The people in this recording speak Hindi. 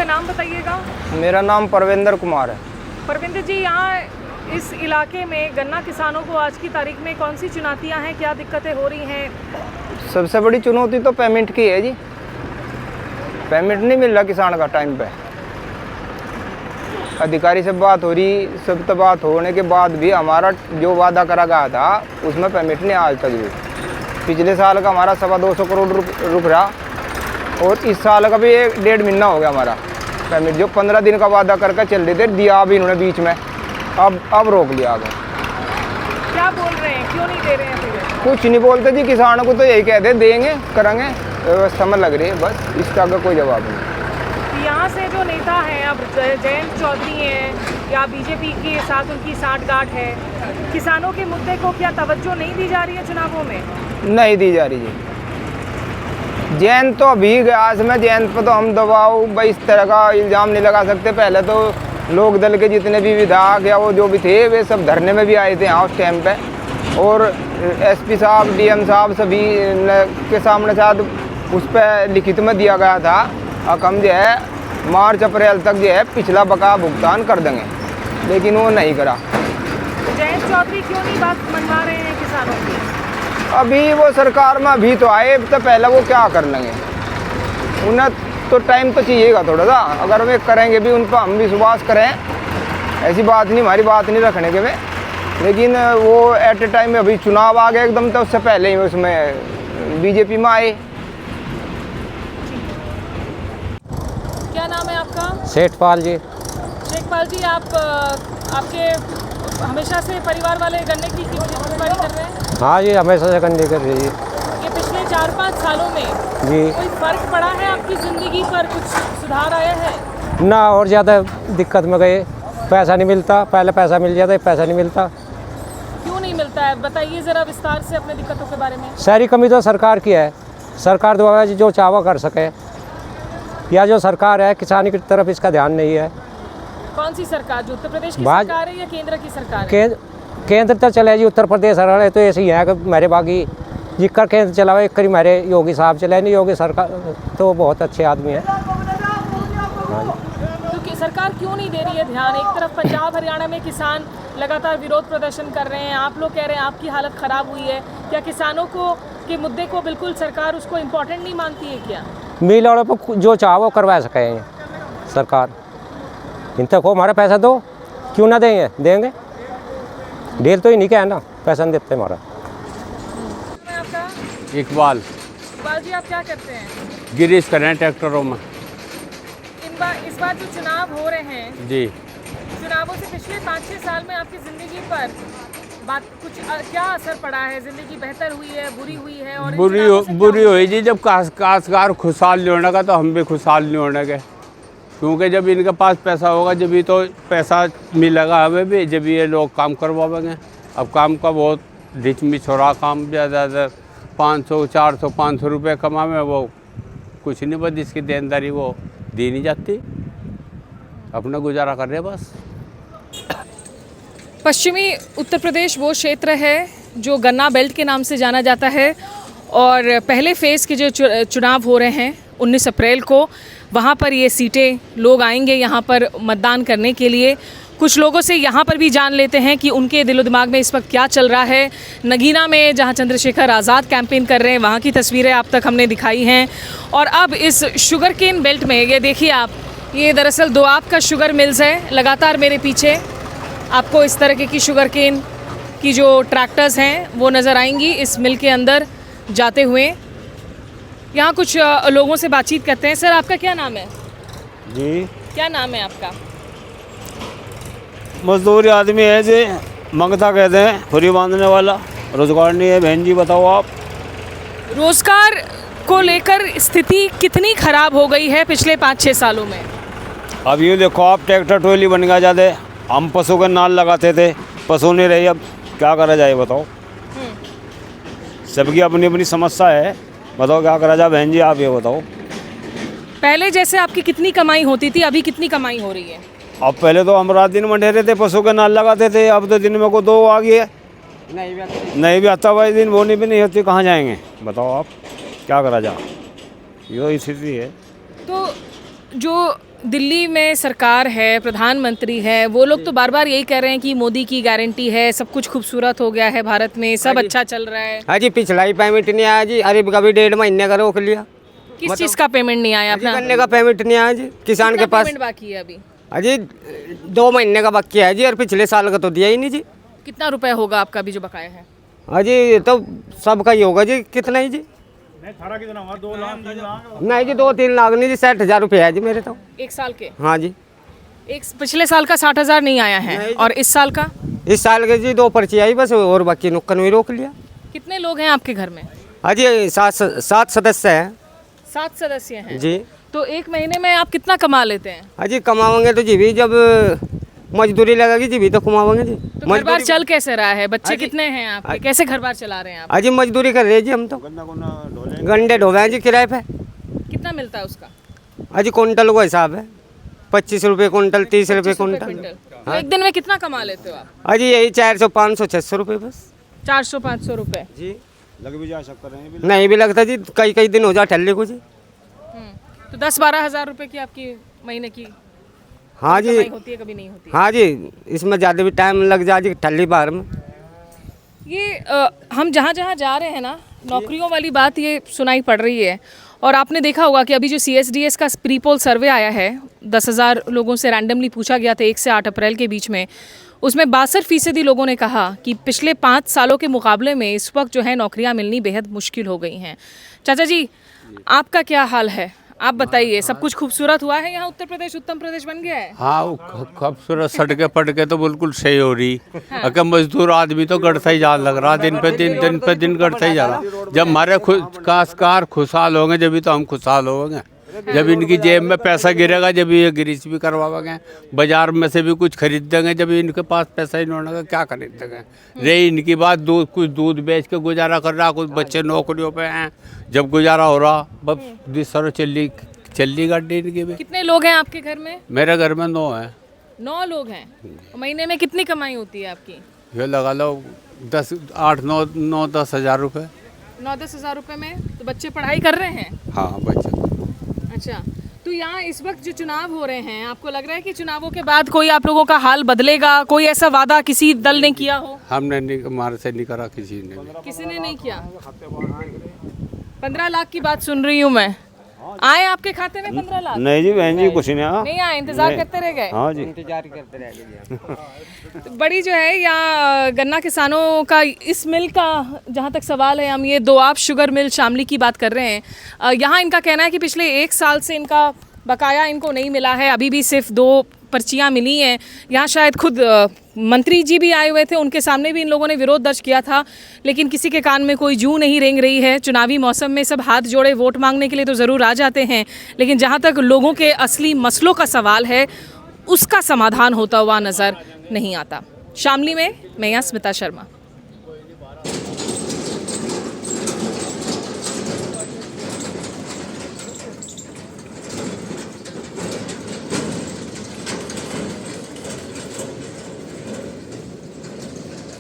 नाम बताइएगा। मेरा नाम परविंदर कुमार है। परविंदर जी, यहाँ इस इलाके में गन्ना किसानों को आज की तारीख में कौन सी चुनौतियाँ हैं, क्या दिक्कतें हो रही हैं? सबसे बड़ी चुनौती तो पेमेंट की है जी। पेमेंट नहीं मिल रहा किसान का टाइम पे। अधिकारी से बात हो रही, सब तो बात होने के बाद भी हमारा जो वादा करा गया था उसमें पेमेंट नहीं आज तक भी। पिछले साल का हमारा 225 करोड़ रुक रहा और इस साल का भी 1.5 महीना हो गया हमारा पेमेंट। जो 15 दिन का वादा करके चल रहे थे, दिया भी इन्होंने बीच में, अब रोक लिया आगे। क्या बोल रहे हैं, क्यों नहीं दे रहे हैं फिर? कुछ नहीं बोलते जी, किसानों को तो यही कहते देंगे करेंगे, व्यवस्था में लग रही है बस, इसका आगे कोई जवाब नहीं। यहाँ से जो नेता हैं, अब जयंत चौधरी हैं या बीजेपी के साथ उनकी साठगांठ है, किसानों के मुद्दे को क्या तवज्जो नहीं दी जा रही है चुनावों में? नहीं दी जा रही जी। जयंत तो अभी गया में, जयंत पर तो हम दबाव भाई इस तरह का इल्ज़ाम नहीं लगा सकते। पहले तो लोक दल के जितने भी विधायक या वो जो भी थे वे सब धरने में भी आए थे यहाँ उस टाइम पे, और एसपी साहब, डीएम साहब सभी के सामने शायद उस पर लिखित में दिया गया था हम जो है मार्च अप्रैल तक जो है पिछला बकाया भुगतान कर देंगे, लेकिन वो नहीं करा। जयंत चौधरी क्यों नहीं बात मनवा रहे हैं किसानों की? अभी वो सरकार में अभी तो आए, तो पहले वो क्या कर लेंगे, उन्हें तो टाइम तो चाहिएगा थोड़ा सा। अगर वे करेंगे भी, उन पर हम विश्वास करें, ऐसी बात नहीं, हमारी बात नहीं रखने के में, लेकिन वो एट ए टाइम में अभी चुनाव आ गया एकदम, तो उससे पहले ही उसमें बीजेपी में आए। क्या नाम है आपका? सेठपाल जी। शेखपाल जी, आपके हमेशा से परिवार वाले गन्ने की खेती कर रहे हैं? हाँ जी, हमेशा से गन्ने कर रही है। ये पिछले 4-5 सालों में जी कोई फर्क पड़ा है आपकी ज़िंदगी पर, कुछ सुधार आया है? ना, और ज़्यादा दिक्कत में गए। पैसा नहीं मिलता, पहले पैसा मिल जाता है, पैसा नहीं मिलता। क्यों नहीं मिलता है, बताइए ज़रा विस्तार से अपने दिक्कतों के बारे में। सारी कमी तो सरकार की है, सरकार द्वारा जो चावा कर सके, या जो सरकार है किसानी की तरफ इसका ध्यान नहीं है। कौन सी सरकार, जो उत्तर प्रदेश की सरकार है या केंद्र की सरकार है? केंद्र तो चले जी, उत्तर प्रदेश सरकार है तो ऐसे ही है कि मेरे बागी जिक्र केंद्र चलावे, एक करी मेरे योगी साहब चलाए नहीं। योगी सरकार तो बहुत अच्छे आदमी है। तो सरकार क्यों नहीं दे रही है ध्यान? एक तरफ पंजाब हरियाणा में किसान लगातार विरोध प्रदर्शन कर रहे हैं, आप लोग कह रहे हैं आपकी हालत ख़राब हुई है। क्या किसानों को के मुद्दे को बिल्कुल सरकार उसको इम्पोर्टेंट नहीं मानती है क्या? मिल वालों पर जो चाहो वो करवा सके सरकार। इन तक हो हमारा पैसा दो, क्यों ना देंगे, देंगे। डील तो ही नहीं क्या है ना, पैसा नहीं देते हमारा। आपका? इकबाल। इकबाल जी, आप क्या करते हैं? गिरीश कर रहे हैं ट्रैक्टरों में। इस बार जो चुनाव हो रहे हैं जी, चुनावों से पिछले 5-6 साल में आपकी ज़िंदगी पर क्या असर पड़ा है? ज़िंदगी बेहतर हुई है, बुरी हुई है? और बुरी हुई जी। जब काश्तकार खुशहाल नहीं होने का तो हम भी खुशहाल नहीं होने के, क्योंकि जब इनके पास पैसा होगा जब भी तो पैसा मिलेगा हमें भी, जब ये लोग काम करवाएंगे। अब काम का बहुत रिच मिच हो रहा, काम ज़्यादा 500, 400, 500 रुपये कमावे, वो कुछ नहीं, बस जिसकी देनदारी वो दी नहीं जाती, अपना गुजारा कर रहे बस। पश्चिमी उत्तर प्रदेश वो क्षेत्र है जो गन्ना बेल्ट के नाम से जाना जाता है, और पहले फेज़ के जो चुनाव हो रहे हैं 19 अप्रैल को, वहाँ पर ये सीटें लोग आएंगे यहाँ पर मतदान करने के लिए। कुछ लोगों से यहाँ पर भी जान लेते हैं कि उनके दिलो दिमाग में इस वक्त क्या चल रहा है। नगीना में जहाँ चंद्रशेखर आज़ाद कैंपेन कर रहे हैं, वहाँ की तस्वीरें आप तक हमने दिखाई हैं। और अब इस शुगर केन बेल्ट में ये देखिए आप, ये दरअसल दोआब का शुगर मिल्स है। लगातार मेरे पीछे आपको इस तरह की शुगर केन की जो ट्रैक्टर्स हैं वो नज़र आएंगी इस मिल के अंदर जाते हुए। यहाँ कुछ लोगों से बातचीत करते हैं। सर, आपका क्या नाम है? जी, क्या नाम है आपका? मजदूरी आदमी है जी, मंगता कहते हैं, खुरी बांधने वाला, रोजगार नहीं है। बहन जी बताओ आप। रोजगार को लेकर स्थिति कितनी खराब हो गई है पिछले 5-6 सालों में? अब यूँ देखो आप, ट्रैक्टर ट्रॉली बन गया ज़्यादा। हम पशु के नाल लगाते थे, पशु नहीं रही, अब क्या करा जाए बताओ। सबकी अपनी अपनी समस्या है, बताओ क्या करा जाए। बहन जी आप ये बताओ। पहले जैसे आपकी कितनी कमाई होती थी, अभी कितनी कमाई हो रही है? अब पहले तो हम रात दिन में ठहरे थे, पशु के नाल लगाते थे, अब तो दिन में को 2 आ गई है। नहीं भी आता भाई, दिन बोनी भी नहीं होती, कहाँ जाएंगे बताओ आप, क्या करा जाए। यो स्थिति है। तो जो दिल्ली में सरकार है, प्रधानमंत्री है, वो लोग तो बार बार यही कह रहे हैं कि मोदी की गारंटी है, सब कुछ खूबसूरत हो गया है भारत में, सब अच्छा चल रहा है। हाँ जी, पिछला ही पेमेंट नहीं आया जी, अरे कभी 1.5 महीने का रोक लिया। किस चीज़ का पेमेंट नहीं आया अपना? गन्ने का पेमेंट नहीं आया जी, किसान के पास। पेमेंट बाकी है अभी? हाँ जी, 2 महीने का बाकी है जी, और पिछले साल का तो दिया ही नहीं जी। कितना रुपए होगा आपका अभी जो बकाया है? हाँ जी, ये तो सबका ही होगा जी। कितना ही जी? नहीं जी, 2-3 लाख नहीं जी, 60,000 रुपये है जी मेरे तो। एक साल के? हाँ जी। एक पिछले साल का 60,000 नहीं आया है, और इस साल का? इस साल के जी 2 पर्ची आई बस, और बाकी नुक्कन भी रोक लिया। कितने लोग हैं आपके घर में? हाँ जी, 7 सदस्य हैं 7 सदस्य हैं जी। तो एक महीने में आप कितना कमा लेते हैं? हाँ जी, कमाओगे तो जी भी, जब मजदूरी लगेगी जी भी तो कमाओगे जी। तो घर बार चल कैसे रहा है? बच्चे कितने हैं आपके? कैसे घर बार चला रहे हैं आप? हाँ जी, मजदूरी कर रहे हैं जी हम तो। गंडे ढोवे हैं जी किराए पे। कितना मिलता है उसका? हाँ जी, कुंटल को हिसाब है, 25 रुपये कुंटल, 30 रुपये 25 रुपए कुंटल। क्विंटल। तो एक दिन में कितना कमा लेते हो आप? हाँ जी, यही 400, 500, 600 रुपये बस 400-500 रुपए? जी। लग भी जा सकता है। नहीं भी लगता जी, कई कई दिन हो जा ठल्ले को जी। तो 10-12 हज़ार रुपए की आपकी महीने की हाँ जी, कमाई होती है, कभी नहीं होती है? हाँ जी, इसमें ज़्यादा भी टाइम लग जा जी ठल्ली बार में। ये हम जहाँ जहाँ जा रहे हैं ना, नौकरियों वाली बात ये सुनाई पड़ रही है। और आपने देखा होगा कि अभी जो CSDS का प्री पोल सर्वे आया है, 10,000 लोगों से रैंडमली पूछा गया था 1 से 8 अप्रैल के बीच में, उसमें 62% लोगों ने कहा कि पिछले 5 सालों के मुकाबले में इस वक्त जो है नौकरियां मिलनी बेहद मुश्किल हो गई हैं। चाचा जी, आपका क्या हाल है? आप बताइए, सब कुछ खूबसूरत हुआ है यहाँ? उत्तर प्रदेश उत्तम प्रदेश बन गया है? हाँ, वो खूबसूरत सड़कें पटके तो बिल्कुल सही हो रही। अगर मजदूर आदमी तो गढ़ता ही जा लग रहा, दिन पे दिन गढ़ता ही जा रहा। जब हमारे काश्तकार खुशहाल होंगे जब तो हम खुशहाल होंगे। जब इनकी जेब में पैसा गिरेगा जब ये ग्रीस भी करवाएंगे, बाजार में से भी कुछ खरीद देंगे। जब इनके पास पैसा ही नहीं होगा क्या खरीद देंगे? रही इनकी बात, कुछ दूध बेच के गुजारा कर रहा, कुछ बच्चे नौकरियों पे हैं, जब गुजारा हो रहा बस सर चली गाड़ी इनकी भी। कितने लोग हैं आपके घर में? मेरे घर में 9 है। 9 लोग हैं। महीने में कितनी कमाई होती है आपकी? ये लगा लो 10 हज़ार रुपये। 9-10 हज़ार रुपये में तो बच्चे पढ़ाई कर रहे हैं? हाँ बच्चे। अच्छा, तो यहाँ इस वक्त जो चुनाव हो रहे हैं, आपको लग रहा है कि चुनावों के बाद कोई आप लोगों का हाल बदलेगा? कोई ऐसा वादा किसी दल ने किया हो? हमने नहीं, हमारे से नहीं करा किसी ने भी। किसी ने नहीं किया। 15 लाख की बात सुन रही हूँ मैं। आए आपके खाते में 15 लाख? नहीं जी बहन जी, कुछ नहीं आया। नहीं आए, इंतजार करते रह गए? हाँ जी, इंतजार करते रह गए। तो बड़ी जो है यहाँ गन्ना किसानों का इस मिल का जहाँ तक सवाल है, हम ये दोआब शुगर मिल शामली की बात कर रहे हैं। यहाँ इनका कहना है कि पिछले 1 साल से इनका बकाया इनको नहीं मिला है, अभी भी सिर्फ 2 पर्चियाँ मिली हैं। यहाँ शायद खुद मंत्री जी भी आए हुए थे, उनके सामने भी इन लोगों ने विरोध दर्ज किया था, लेकिन किसी के कान में कोई जूं नहीं रेंग रही है। चुनावी मौसम में सब हाथ जोड़े वोट मांगने के लिए तो ज़रूर आ जाते हैं, लेकिन जहाँ तक लोगों के असली मसलों का सवाल है उसका समाधान होता हुआ नज़र नहीं आता। शामली में मैं यहाँ स्मिता शर्मा।